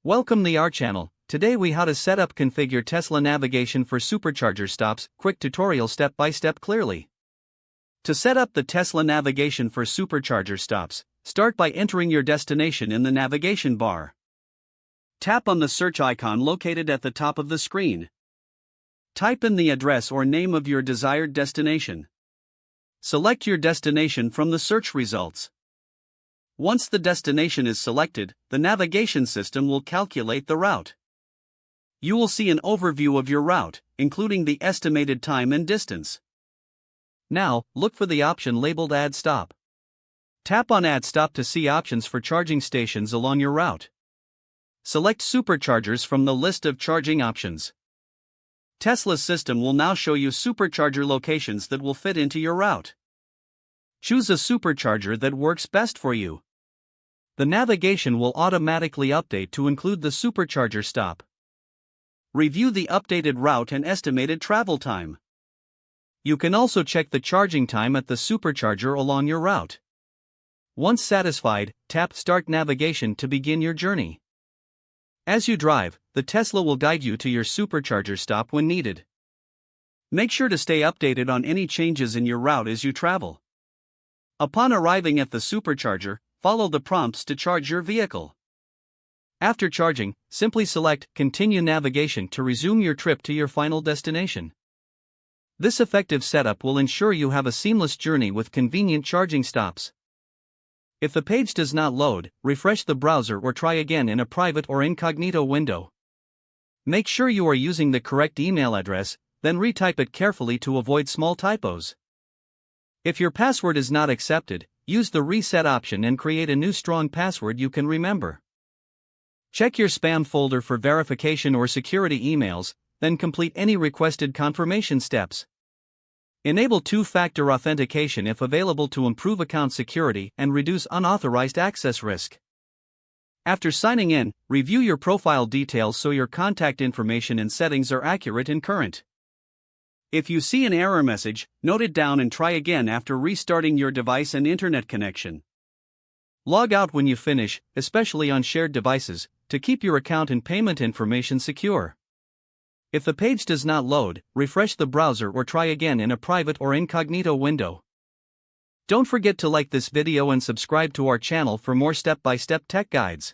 Welcome to our channel. Today we how to set up configure Tesla navigation for supercharger stops, quick tutorial step by step clearly. To set up the Tesla navigation for supercharger stops, start by entering your destination in the navigation bar. Tap on the search icon located at the top of the screen. Type in the address or name of your desired destination. Select your destination from the search results. Once the destination is selected, the navigation system will calculate the route. You will see an overview of your route, including the estimated time and distance. Now, look for the option labeled Add Stop. Tap on Add Stop to see options for charging stations along your route. Select superchargers from the list of charging options. Tesla's system will now show you supercharger locations that will fit into your route. Choose a supercharger that works best for you. The navigation will automatically update to include the supercharger stop. Review the updated route and estimated travel time. You can also check the charging time at the supercharger along your route. Once satisfied, tap Start Navigation to begin your journey. As you drive, the Tesla will guide you to your supercharger stop when needed. Make sure to stay updated on any changes in your route as you travel. Upon arriving at the supercharger, follow the prompts to charge your vehicle. After charging, simply select Continue Navigation to resume your trip to your final destination. This effective setup will ensure you have a seamless journey with convenient charging stops. If the page does not load, refresh the browser or try again in a private or incognito window. Make sure you are using the correct email address, then retype it carefully to avoid small typos. If your password is not accepted, use the reset option and create a new strong password you can remember. Check your spam folder for verification or security emails, then complete any requested confirmation steps. Enable two-factor authentication if available to improve account security and reduce unauthorized access risk. After signing in, review your profile details so your contact information and settings are accurate and current. If you see an error message, note it down and try again after restarting your device and internet connection. Log out when you finish, especially on shared devices, to keep your account and payment information secure. If the page does not load, refresh the browser or try again in a private or incognito window. Don't forget to like this video and subscribe to our channel for more step-by-step tech guides.